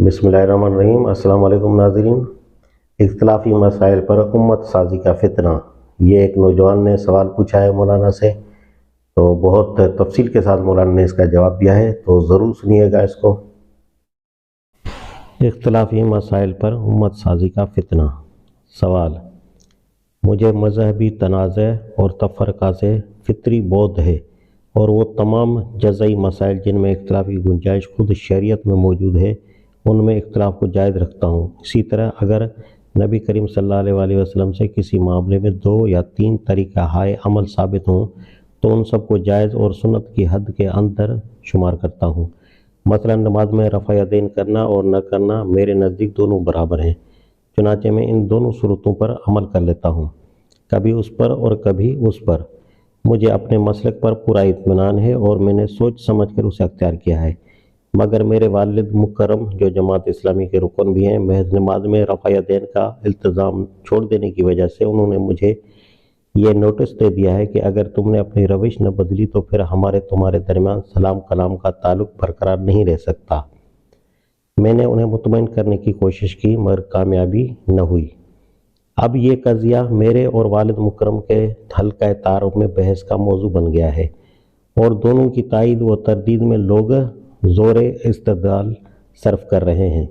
बिस्मिल्लाहिर्रहमानिर्रहीम। अस्सलाम वालेकुम नाज़रीन। इख्तिलाफी मसाइल पर उम्मत साजी का फितना, ये एक नौजवान ने सवाल पूछा है मौलाना से, तो बहुत तफसील के साथ मौलाना ने इसका जवाब दिया है, तो ज़रूर सुनिएगा इसको। इख्तिलाफी मसाइल पर उम्मत साजी का फितना। सवाल: मुझे मजहबी तनाज़े और तफरका से फितरी बोध है और वो तमाम जज़ई मसाइल जिनमें इख्तिलाफ की गुंजाइश खुद शरीयत में मौजूद है उनमें इख्तिलाफ को जायज़ रखता हूँ। इसी तरह अगर नबी करीम सल्लल्लाहु अलैहि वसल्लम से किसी मामले में 2 या 3 तरीक़ा हाय अमल साबित हों तो उन सब को जायज़ और सुन्नत की हद के अंदर शुमार करता हूँ। मसलन नमाज में रफ़ा यदैन करना और न करना मेरे नज़दीक दोनों बराबर हैं, चुनांचे मैं इन दोनों सूरतों पर अमल कर लेता हूँ, कभी उस पर और कभी उस पर। मुझे अपने मसलक पर पूरा इत्मीनान है और मैंने सोच समझ कर उसे अख्तियार किया है, मगर मेरे वालिद मुकर्रम जो जमात इस्लामी के रुकन भी हैं, महज नमाज में रफ़ा यदैन का इल्तिज़ाम छोड़ देने की वजह से उन्होंने मुझे ये नोटिस दे दिया है कि अगर तुमने अपनी रविश न बदली तो फिर हमारे तुम्हारे दरमियान सलाम कलाम का ताल्लुक़ बरकरार नहीं रह सकता। मैंने उन्हें मुतमईन करने की कोशिश की मगर कामयाबी न हुई। अब ये कज़िया मेरे और वालिद मुकर्रम के हल्का तारुफ में बहस का मौजू बन गया है और दोनों की तायीद व तरदीद में लोग ज़ोर इस्तदलाल सर्फ कर रहे हैं।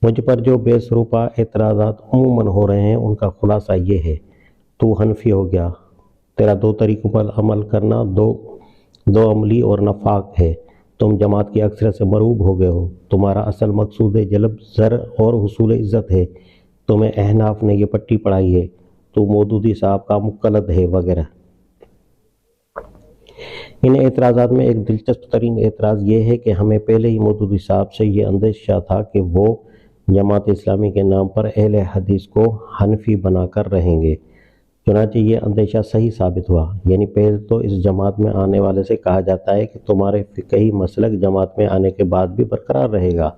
मुझ पर जो बेसरूपा एतराज़ात उमूमन हो रहे हैं उनका खुलासा ये है: तू हनफी हो गया, तेरा 2 तरीक़ों पर अमल करना दो अमली और नफाक है, तुम जमात की अक्सरियत से मरूब हो गए हो, तुम्हारा असल मकसूद जलब ज़र और हुसूल इज़्ज़त है, तुम्हें अहनाफ ने ये पट्टी पढ़ाई है, तू मौदूदी साहब का मुक़ल्लिद है वगैरह। इन एतराज़ात में एक दिलचस्प तरीन एतराज़ ये है कि हमें पहले ही मौदूदी साहब से ये अंदेशा था कि वो जमात इस्लामी के नाम पर अहले हदीस को हनफी बनाकर रहेंगे। चुनांचे ये अंदेशा सही साबित हुआ। यानी पहले तो इस जमात में आने वाले से कहा जाता है कि तुम्हारे फ़िक़ही मसलक जमात में आने के बाद भी बरकरार रहेगा,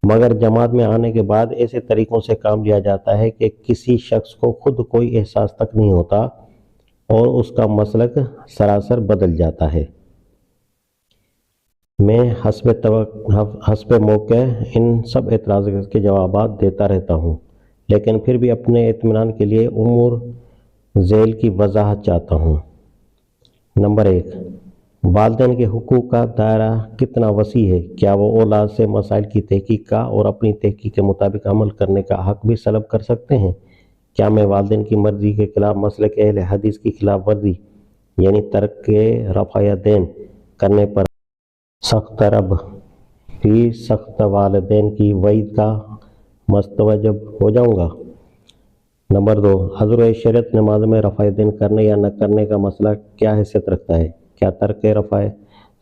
मगर जमात में आने के बाद ऐसे तरीक़ों से काम लिया जाता है कि किसी शख्स को खुद कोई एहसास तक नहीं होता और उसका मसलक सरासर बदल जाता है। मैं हस्बे मौके इन सब एतराज़ के जवाबात देता रहता हूँ, लेकिन फिर भी अपने इत्मीनान के लिए उमूर ज़ैल की वजाहत चाहता हूँ। नंबर 1, वालिदैन के हुकूक का दायरा कितना वसी है? क्या वो औलाद से मसाइल की तहकीक का और अपनी तहकीक के मुताबिक अमल करने का हक़ भी सलब कर सकते हैं? क्या मैं वालिदैन की मर्ज़ी के खिलाफ मसलक अहले हदीस की खिलाफ वर्जी यानी तर्क रफ़ा यदैन करने पर सख्त रब फी सख्त वालिदैन की वईद का मुस्तवजब हो जाऊँगा? नंबर 2, हज़ुर शरीयत नमाज में रफ़ा यदैन करने या न करने का मसला क्या हैसियत रखता है? क्या तर्क रफ़ा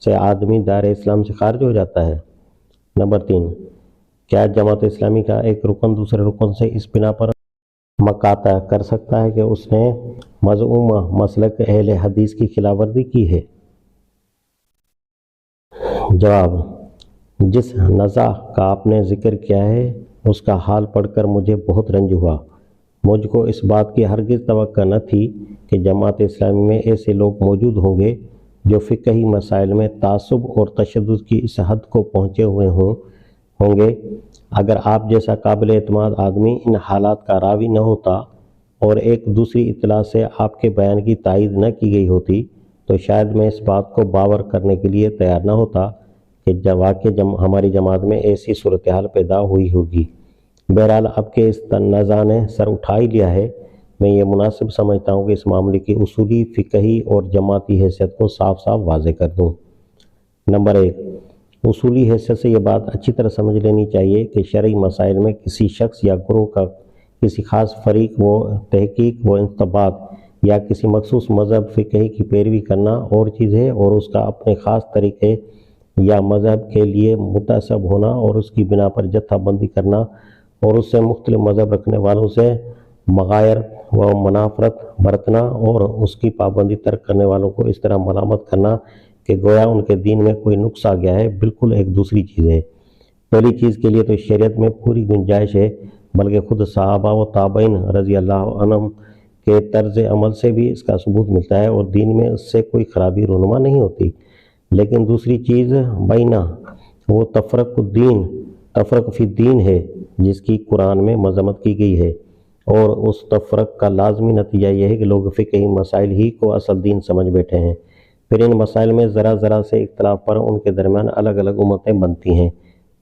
से आदमी दायरे इस्लाम से खारिज हो जाता है? नंबर 3, क्या जमात इस्लामी का एक रुकन दूसरे रुकन से इस बिना पर मकाता कर सकता है कि उसने मज़मूम मसलक अहले हदीस की खिलाफ वर्जी की है? जवाब: जिस नज़ा का आपने ज़िक्र किया है उसका हाल पढ़कर मुझे बहुत रंज हुआ। मुझको इस बात की हरगिज़ तवक्को न थी कि जमात इस्लामी में ऐसे लोग मौजूद होंगे जो फ़िक़ही मसाइल में तासुब और तशद्दुद की इस हद को पहुँचे हुए होंगे। अगर आप जैसा काबिल एतमाद आदमी इन हालात का रावी न होता और एक दूसरी इत्तला से आपके बयान की तायीद न की गई होती तो शायद मैं इस बात को बावर करने के लिए तैयार न होता कि हमारी जमात में ऐसी सूरत हाल पैदा हुई होगी। बहरहाल अब के इस तनाज़ा ने सर उठा ही लिया है, मैं ये मुनासिब समझता हूँ कि इस मामले की उसूली, फ़िक़ही और जमाती हैसियत को साफ साफ वाज़े कर दूँ। नंबर 1, उसूली हैसियत से ये बात अच्छी तरह समझ लेनी चाहिए कि शरई मसाइल में किसी शख्स या गुरुह का किसी ख़ास फ़रीक़ व तहकीक व इंतबात या किसी मखसूस मज़हब फ़िक़ही की पैरवी करना और चीज़ है और उसका अपने ख़ास तरीक़े या मज़हब के लिए मुतअस्सब होना और उसकी बिना पर जत्थाबंदी करना और उससे मुख्तलिफ मज़हब रखने वालों से मगायर व मनाफरत बरतना और उसकी पाबंदी तर्क करने वालों को इस तरह मलामत करना कि गोया उनके दीन में कोई नुक्स आ गया है, बिल्कुल एक दूसरी चीज़ है। पहली चीज़ के लिए तो शरीयत में पूरी गुंजाइश है, बल्कि खुद सहाबा व ताबईन रज़ी अल्लाह अन्हुम के तर्ज अमल से भी इसका सबूत मिलता है और दीन में उससे कोई खराबी रूनुमा नहीं होती। लेकिन दूसरी चीज़ बैना वो तफरक़ुद्दीन तफरक फी दीन है जिसकी कुरान में मजम्मत की गई है, और उस तफरक का लाजमी नतीजा यह है कि लोग फ़िक़ही मसाइल ही को असल दीन समझ बैठे हैं। फिर इन मसाइल में ज़रा ज़रा से इख्तलाफ पर उनके दरमियान अलग अलग उम्मतें बनती हैं।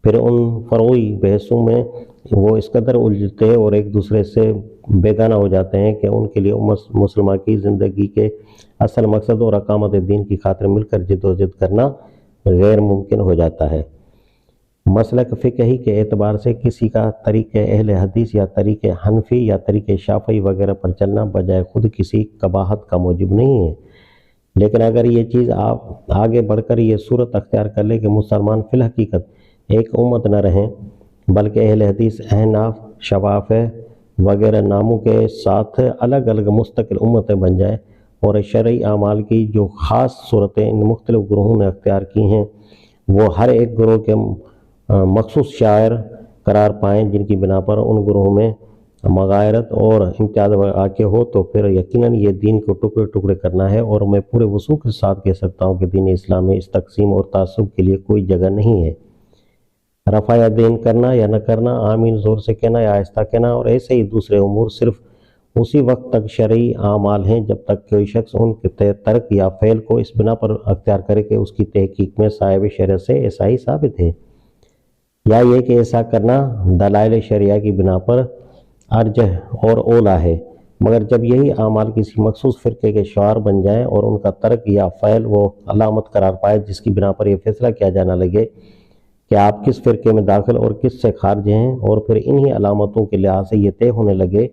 फिर उन फ़रोई बहसों में वो इस कदर उलझते और एक दूसरे से बेगाना हो जाते हैं कि उनके लिए मुसलमान की ज़िंदगी के असल मकसद और अकामत दीन की खातिर मिलकर जद्दोजहद करना गैर मुमकिन हो जाता है। मसलक फ़िक़ही के एतबार से किसी का तरीक़े अहले हदीस या तरीक़े हनफी या तरीक़े शाफ़ई वगैरह पर चलना बजाय खुद किसी कबाहत का मूजिब नहीं है। लेकिन अगर ये चीज़ आप आगे बढ़कर ये सूरत अख्तियार कर ले कि मुसलमान फ़िल हकीकत एक उम्मत न रहें, बल्कि अहले हदीस, अहनाफ, शवाफ़े वगैरह नामों के साथ अलग अलग मुस्तकिल उम्मतें बन जाए, और शरई आमाल की जो ख़ास सूरतें इन मुख्तलिफ़ ग्रोहों ने अख्तियार की हैं वो हर एक ग्रोह के मखसूस शायर करार पाएँ, जिनकी बिना पर उन ग्रोहों में मगायरत और इम्तियाज़ आके हो, तो फिर यकीनन ये दीन को टुकड़े टुकड़े करना है। और मैं पूरे वसूख के साथ कह सकता हूँ कि दीन इस्लाम में इस तकसीम और तासुब के लिए कोई जगह नहीं है। रफ़ा या देन करना या न करना, आमीन ज़ोर से कहना या आहिस्ता कहना, और ऐसे ही दूसरे उमूर सिर्फ़ उसी वक्त तक शरई आमाल हैं जब तक कोई शख्स उनके तर्क या फ़ेल को इस बिना पर अख्तियार करे कि उसकी तहकीक में साहिब शरीयत से ऐसा ही साबित है, या ये कि ऐसा करना दलाइल शरिया की बिना पर अर्जह और ओला है। मगर जब यही आमाल किसी मखसूस फ़िरके के शुआर बन जाएँ और उनका तर्क या फ़ैल वो अलामत करार पाए जिसकी बिना पर यह फैसला किया जाना लगे कि आप किस फ़िरके में दाखिल और किस से खारिज हैं, और फिर इन्हीं अलामतों के लिहाज से ये तय होने लगे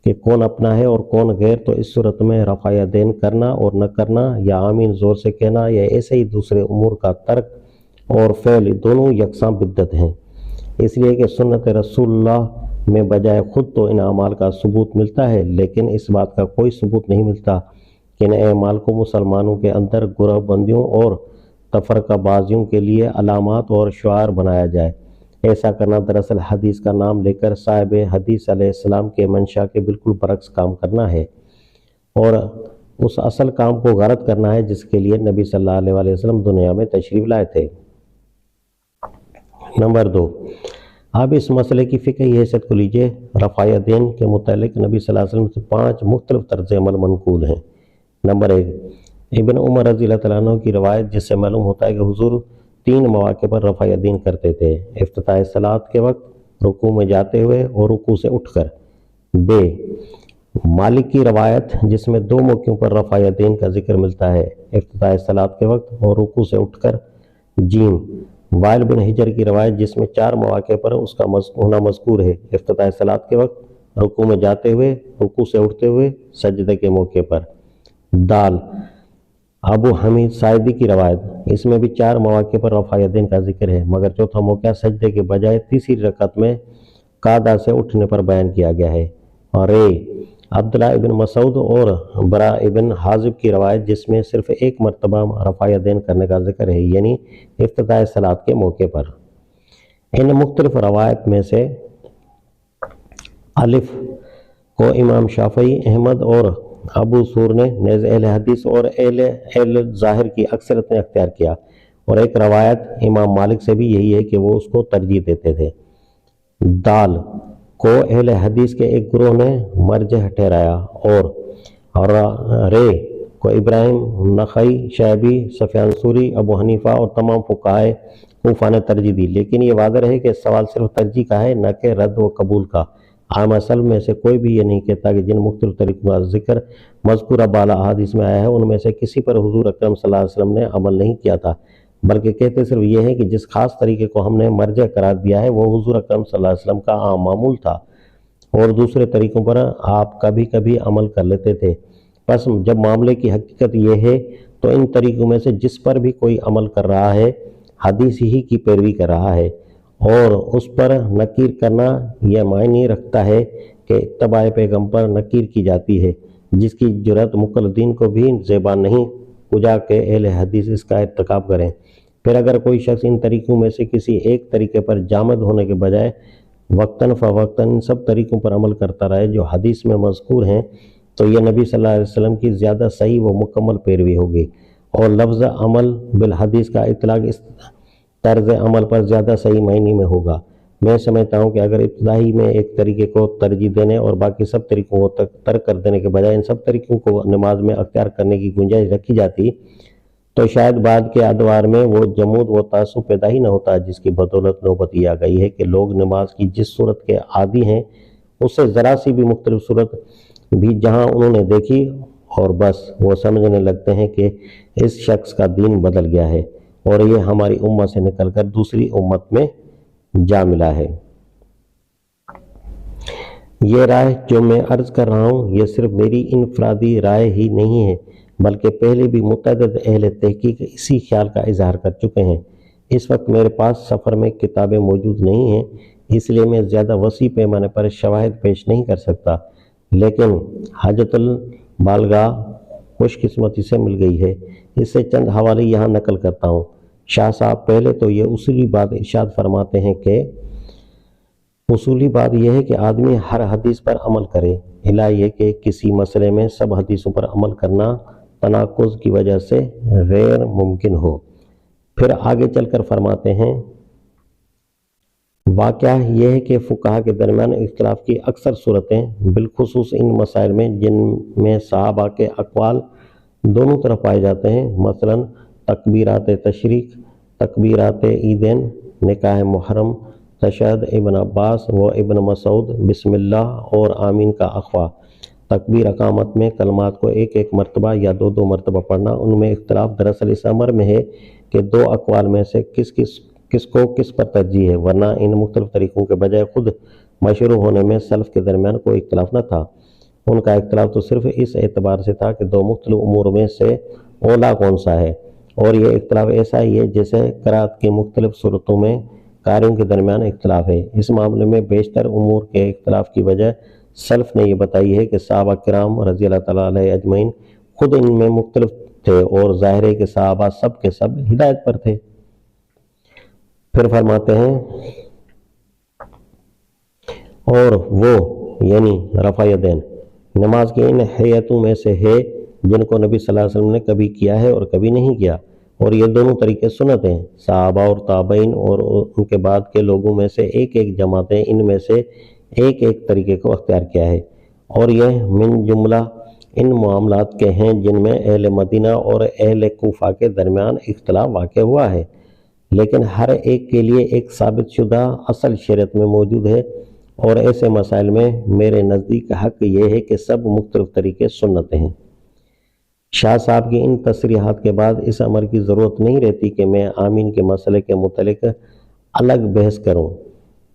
कि कौन अपना है और कौन गैर, तो इस सूरत में रफ़ा या देन करना और न करना या आमीन ज़ोर से कहना या ऐसे ही दूसरे उमूर का तर्क और फ़ैल दोनों यकसां बिद्दत हैं। इसलिए कि सुन्नत रसूलुल्लाह में बजाय खुद तो इन अमाल का सबूत मिलता है, लेकिन इस बात का कोई सबूत नहीं मिलता कि इन अमाल को मुसलमानों के अंदर गुरह बंदियों और तफरकाबाजियों के लिए अलामात और शुआर बनाया जाए। ऐसा करना दरअसल हदीस का नाम लेकर साहिब हदीस अलैहिस्सलाम के मंशा के बिल्कुल बरक्स काम करना है, और उस असल काम को गलत करना है जिसके लिए नबी सल्लल्लाहु अलैहि वसल्लम दुनिया में तशरीफ़ लाए थे। नंबर 2, अब इस मसले की फ़िक़ही हैसियत को लीजिए। रफ़ा देन के मुतालिक नबी सल्लल्लाहु अलैहि वसल्लम से 5 मुख्तलिफ़ तर्ज़ अमल मनक़ूल हैं। नंबर 1, इब्न उमर रज़ियल्लाहु तआला अन्हु की रवायत जिससे मालूम होता है कि हुज़ूर 3 मौक़े पर रफ़ा देन करते थे: इफ्तिताह सलात के वक्त, रुकू में जाते हुए और रुकू से उठकर। बे, मालिक की रवायत जिसमें 2 मौक़ों पर रफ़ा देन का जिक्र मिलता है: इफ्तिताह सलात के वक्त और रुकू से उठकर। जीम, वाइल बिन हिजर की रवायत जिसमें 4 मौक़े पर उसका होना मज़कूर है: इफ्तिताह सलात के वक्त, रुकू में जाते हुए, रुकू से उठते हुए, सजदे के मौके पर। दाल, अबू हमीद साइदी की रवायत, इसमें भी 4 मौक़े पर रफ़ा देन का जिक्र है, मगर चौथा मौका सजदे के बजाय तीसरी रकत में कादा से उठने पर बयान किया गया है। और अब्दुल्लाह इब्न मसूद और बरा इब्न हाजिब की रवायत जिसमें सिर्फ एक मरतबा रफ़ा देन करने का जिक्र है, यानी इफ्तिताह सलात के मौके पर। इन मुख्तलिफ रवायत में से अलिफ को इमाम शाफ़ई, अहमद और अबू सूर ने नेज़ अहले हदीस और अहले ज़ाहिर की अक्सरियत ने अख्तियार किया, और एक रवायत इमाम मालिक से भी यही है कि वो उसको तरजीह देते थे। दाल को अहले हदीस के एक ग्रोह ने मरजह ठहराया, और रे को इब्राहिम नख़ई, शैबी, सफ़ियान सूरी, अबू हनीफ़ा और तमाम फ़ुक़हाए कूफ़ा ने तरजीह दी। लेकिन ये वाज़ह है कि सवाल सिर्फ तरजीह का है, न कि रद्द व कबूल का। आम असल में से कोई भी ये नहीं कहता कि जिन मुख्तलिफ़ तरीक़ों का जिक्र मज़कूरा बाला अहादीस में आया है उनमें से किसी पर हुज़ूर अकरम सल्लल्लाहु अलैहि वसल्लम ने अमल नहीं किया था, बल्कि कहते सिर्फ ये है कि जिस खास तरीके को हमने मरजह करार दिया है वो हुज़ूर अकरम सल्लल्लाहु अलैहि वसल्लम का आम मामूल था, और दूसरे तरीक़ों पर आप कभी कभी अमल कर लेते थे। बस जब मामले की हकीकत ये है तो इन तरीक़ों में से जिस पर भी कोई अमल कर रहा है हदीस ही की पैरवी कर रहा है, और उस पर नकीर करना यह मायने रखता है कि इत्तबाए पैगम्बर नकीर की जाती है, जिसकी जुरत मुक़ल्लिदीन को भी ज़ेबान नहीं पुजा के अहले हदीस इसका इर्तिकाब करें। फिर अगर कोई शख्स इन तरीक़ों में से किसी एक तरीके पर जामद होने के बजाय वक्तन फ़वक्तन इन सब तरीक़ों पर अमल करता रहे जो हदीस में मज़कूर हैं, तो यह नबी सल्लल्लाहु अलैहि वसल्लम की ज़्यादा सही व मुकम्मल पैरवी होगी। और लफ्ज़ अमल बिल हदीस का इतलाक़ इस طرز عمل پر زیادہ صحیح معنی میں ہوگا۔ میں سمجھتا ہوں کہ اگر ابتدائی میں ایک طریقے کو ترجیح دینے اور باقی سب طریقوں کو ترک کر دینے کے بجائے ان سب طریقوں کو نماز میں اختیار کرنے کی گنجائش رکھی جاتی تو شاید بعد کے ادوار میں وہ جمود و تعصب پیدا ہی نہ ہوتا جس کی بدولت نوبت یہ آ گئی ہے کہ لوگ نماز کی جس صورت کے عادی ہیں اس سے ذرا سی بھی مختلف صورت بھی جہاں انہوں نے دیکھی اور بس وہ سمجھنے لگتے ہیں کہ اس شخص کا دین بدل گیا ہے اور یہ ہماری امت سے نکل کر دوسری امت میں جا ملا ہے۔ یہ رائے جو میں عرض کر رہا ہوں یہ صرف میری انفرادی رائے ہی نہیں ہے بلکہ پہلے بھی متعدد اہل تحقیق اسی خیال کا اظہار کر چکے ہیں۔ اس وقت میرے پاس سفر میں کتابیں موجود نہیں ہیں اس لیے میں زیادہ وسیع پیمانے پر شواہد پیش نہیں کر سکتا، لیکن حاجت البالغہ خوش قسمتی سے مل گئی ہے، اس سے چند حوالے یہاں نقل کرتا ہوں۔ شاہ صاحب پہلے تو یہ اصولی بات ارشاد فرماتے ہیں کہ اصولی بات یہ ہے کہ آدمی ہر حدیث پر عمل کرے، الا یہ کہ کسی مسئلے میں سب حدیثوں پر عمل کرنا تناقض کی وجہ سے غیر ممکن ہو۔ پھر آگے چل کر فرماتے ہیں واقعہ یہ ہے کہ فقہا کے درمیان اختلاف کی اکثر صورتیں بالخصوص ان مسائل میں جن میں صحابہ کے اقوال دونوں طرف پائے جاتے ہیں، مثلا تکبیرات تشریق، تکبیرات عیدین، نکاح محرم، تشہد ابن عباس و ابن مسعود، بسم اللہ اور آمین کا اخفا، تکبیر اقامت میں کلمات کو ایک ایک مرتبہ یا دو دو مرتبہ پڑھنا۔ ان میں اختلاف دراصل اس امر میں ہے کہ دو اقوال میں سے کس کو کس پر ترجیح ہے، ورنہ ان مختلف طریقوں کے بجائے خود مشروع ہونے میں سلف کے درمیان کوئی اختلاف نہ تھا۔ ان کا اختلاف تو صرف اس اعتبار سے تھا کہ دو مختلف امور میں سے اولا کون سا ہے، اور یہ اختلاف ایسا ہی ہے جیسے قرأت کی مختلف صورتوں میں قاریوں کے درمیان اختلاف ہے۔ اس معاملے میں بیشتر امور کے اختلاف کی وجہ سلف نے یہ بتائی ہے کہ صحابہ کرام رضی اللہ تعالیٰ علیہ اجمعین خود ان میں مختلف تھے اور ظاہر ہے کہ صحابہ سب کے سب ہدایت پر تھے۔ پھر فرماتے ہیں اور وہ یعنی رفع یدین نماز کی ان حیتوں میں سے ہے جن کو نبی صلی اللہ علیہ وسلم نے کبھی کیا ہے اور کبھی نہیں کیا، اور یہ دونوں طریقے سنت ہیں۔ صحابہ اور تابعین اور ان کے بعد کے لوگوں میں سے ایک ایک جماعتیں ان میں سے ایک ایک طریقے کو اختیار کیا ہے، اور یہ من جملہ ان معاملات کے ہیں جن میں اہل مدینہ اور اہل کوفہ کے درمیان اختلاف واقع ہوا ہے، لیکن ہر ایک کے لیے ایک ثابت شدہ اصل شریعت میں موجود ہے، اور ایسے مسائل میں میرے نزدیک حق یہ ہے کہ سب مختلف طریقے سنت ہیں۔ شاہ صاحب کی ان تصریحات کے بعد اس امر کی ضرورت نہیں رہتی کہ میں آمین کے مسئلے کے متعلق الگ بحث کروں،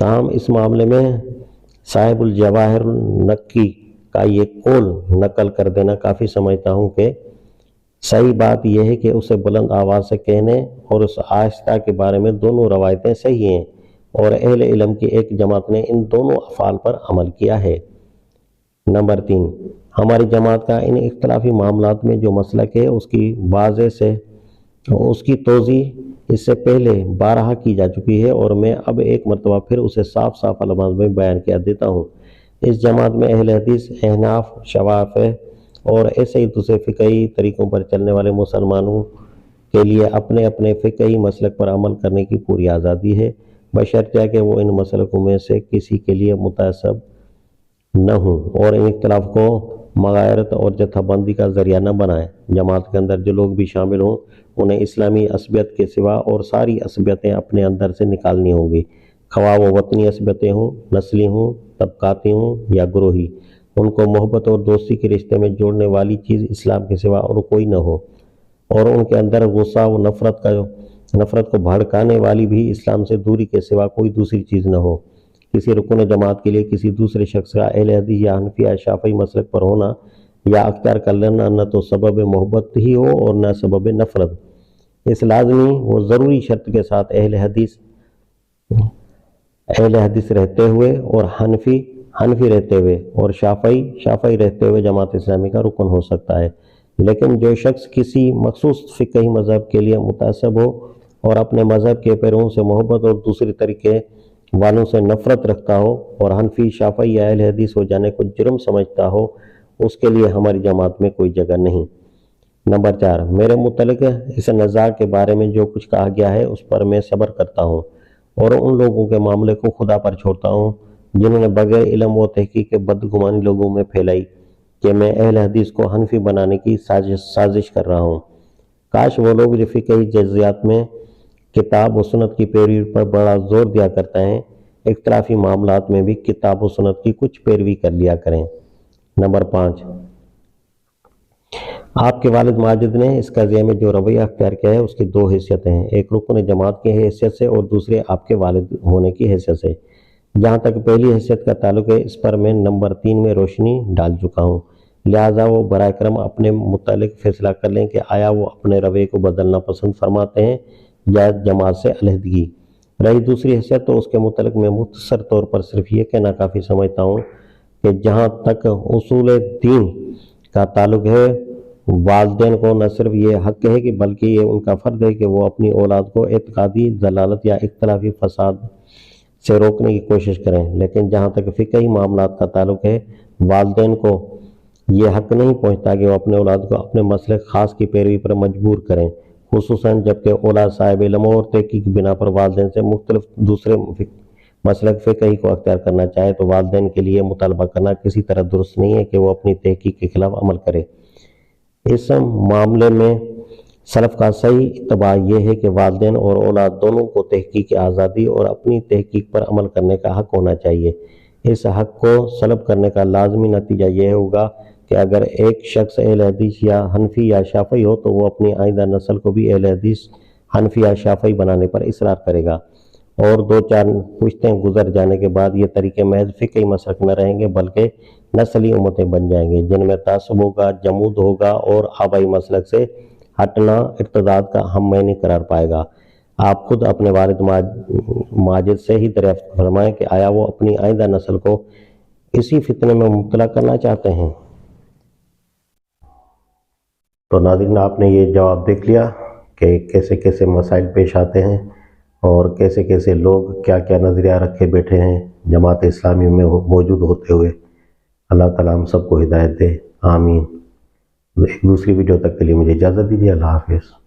تاہم اس معاملے میں صاحب الجواہر النقی کا یہ قول نقل کر دینا کافی سمجھتا ہوں کہ صحیح بات یہ ہے کہ اسے بلند آواز سے کہنے اور اس آہستہ کے بارے میں دونوں روایتیں صحیح ہیں، اور اہل علم کی ایک جماعت نے ان دونوں افعال پر عمل کیا ہے۔ نمبر 3، ہماری جماعت کا ان اختلافی معاملات میں جو مسلک ہے اس کی توضیح اس سے پہلے بارہا کی جا چکی ہے، اور میں اب ایک مرتبہ پھر اسے صاف صاف الفاظ میں بیان کیا دیتا ہوں۔ اس جماعت میں اہل حدیث، احناف، شوافع اور ایسے ہی دوسرے فقہی طریقوں پر چلنے والے مسلمانوں کے لیے اپنے اپنے فقہی مسلک پر عمل کرنے کی پوری آزادی ہے، بشرطیہ کہ وہ ان مسلکوں میں سے کسی کے لیے متعصب نہ ہوں اور ان اختلاف کو مغایرت اور جتھا بندی کا ذریعہ نہ بنائیں۔ جماعت کے اندر جو لوگ بھی شامل ہوں انہیں اسلامی عصبیت کے سوا اور ساری عصبیتیں اپنے اندر سے نکالنی ہوں گی، خواہ وہ وطنی عصبیتیں ہوں، نسلی ہوں، طبقاتی ہوں یا گروہی۔ ان کو محبت اور دوستی کے رشتے میں جوڑنے والی چیز اسلام کے سوا اور کوئی نہ ہو، اور ان کے اندر غصہ و نفرت کو بھڑکانے والی بھی اسلام سے دوری کے سوا کوئی دوسری چیز نہ ہو۔ کسی رکن جماعت کے لیے کسی دوسرے شخص کا اہل حدیث یا حنفی یا شافعی مسلک پر ہونا یا اختیار کر لینا نہ تو سبب محبت ہی ہو اور نہ سبب نفرت۔ اس لازمی و ضروری شرط کے ساتھ اہل حدیث رہتے ہوئے اور حنفی رہتے ہوئے اور شافعی رہتے ہوئے جماعت اسلامی کا رکن ہو سکتا ہے، لیکن جو شخص کسی مخصوص فقہی مذہب کے لیے متعصب ہو اور اپنے مذہب کے پیرووں سے محبت اور دوسری طریقے والوں سے نفرت رکھتا ہو اور حنفی، شافعی یا اہل حدیث ہو جانے کو جرم سمجھتا ہو، اس کے لیے ہماری جماعت میں کوئی جگہ نہیں۔ नंबर 4, मेरे मुतल्लिक इस नज़ा के बारे में जो कुछ कहा गया है उस पर मैं सब्र करता हूँ और उन लोगों के मामले को खुदा पर छोड़ता हूँ जिन्होंने बगैर इल्म व तहकीक के बदगुमानी लोगों में फैलाई कि मैं अहल हदीस को हनफी बनाने की साजिश कर रहा हूँ। काश वो लोग जो फ़िक़ही जज़ियात में किताब व सुन्नत की पैरवी पर बड़ा जोर दिया करते हैं, इख्तिलाफी मामलात में भी किताब व सुन्नत की कुछ पैरवी कर लिया करें। नंबर 5, आपके वालिद माजिद ने इस कज़िया में जो रवैया अख्तियार किया है उसकी दो हैसियतें हैं, एक रुकन जमात की हैसियत से और दूसरे आपके वालिद होने की हैसियत से। जहाँ तक पहली हैसियत का ताल्लुक है, इस पर मैं नंबर 3 में रोशनी डाल चुका हूँ, लिहाजा वो बराए करम अपने मुतालिक फैसला कर लें कि आया वो अपने रवैये को बदलना पसंद फरमाते हैं या जमात से अलहदगी। रही दूसरी हैसियत तो उसके मुतालिक मैं मुख्तसर तौर पर सिर्फ ये कहना काफ़ी समझता हूँ कि जहाँ तक उसूल दीन का ताल्लुक है, वालिदैन को न सिर्फ ये हक है कि बल्कि ये उनका फ़र्ज है कि वो अपनी औलाद को एतकादी जलालत या इख्तिलाफी फसाद से रोकने की कोशिश करें। लेकिन जहाँ तक फ़िक़ही मामलात का ताल्लुक है, वालिदैन को ये हक नहीं पहुँचता कि वो अपने औलाद को अपने मसलक ख़ास की पैरवी पर मजबूर करें, खुसूसन जबकि औलाद साहिब इल्म और तहकीक की बिना पर वालिदैन से मुख्तलिफ दूसरे मसलक फ़िक़ही को अख्तियार करना चाहे तो वालिदैन के लिए मुतालबा करना किसी तरह दुरुस्त नहीं है कि वो अपनी तहकीक के खिलाफ अमल करे। इस मामले में सलफ़ का सही इत्तबा यह है कि वालिदैन और औलाद दोनों को तहकीक की आज़ादी और अपनी तहकीक पर अमल करने का हक होना चाहिए। इस हक को सलब करने का लाजमी नतीजा यह होगा कि अगर एक शख्स अहल हदीस या हनफी या शाफ़ी हो तो वो अपनी आइंदा नस्ल को भी अहल हदीस, हनफी या शाफ़ी बनाने पर इसरार करेगा और 2-4 पुश्तें गुजर जाने के बाद ये तरीके महज फ़िक़ही मसलक न रहेंगे बल्कि नस्ली उम्मतें बन जाएंगे जिनमें तासुब होगा, जमूद होगा और आबाई मसलक से हटना इर्तिदाद का हम नहीं करार पाएगा। आप खुद अपने वालिद माजिद से ही दरियाफ्त फरमाएं कि आया वो अपनी आइंदा नस्ल को इसी फितने में मुब्तला करना चाहते हैं। तो नाज़रीन, आपने ये जवाब देख लिया कि कैसे कैसे मसाइल पेश आते हैं और कैसे कैसे लोग क्या क्या नज़रिया रखे बैठे हैं जमात इस्लामी में मौजूद होते हुए। अल्लाह ताला हम सबको हिदायत दे, आमीन। एक दूसरी वीडियो तक के लिए मुझे इजाज़त दीजिए। अल्लाह हाफ़िज़।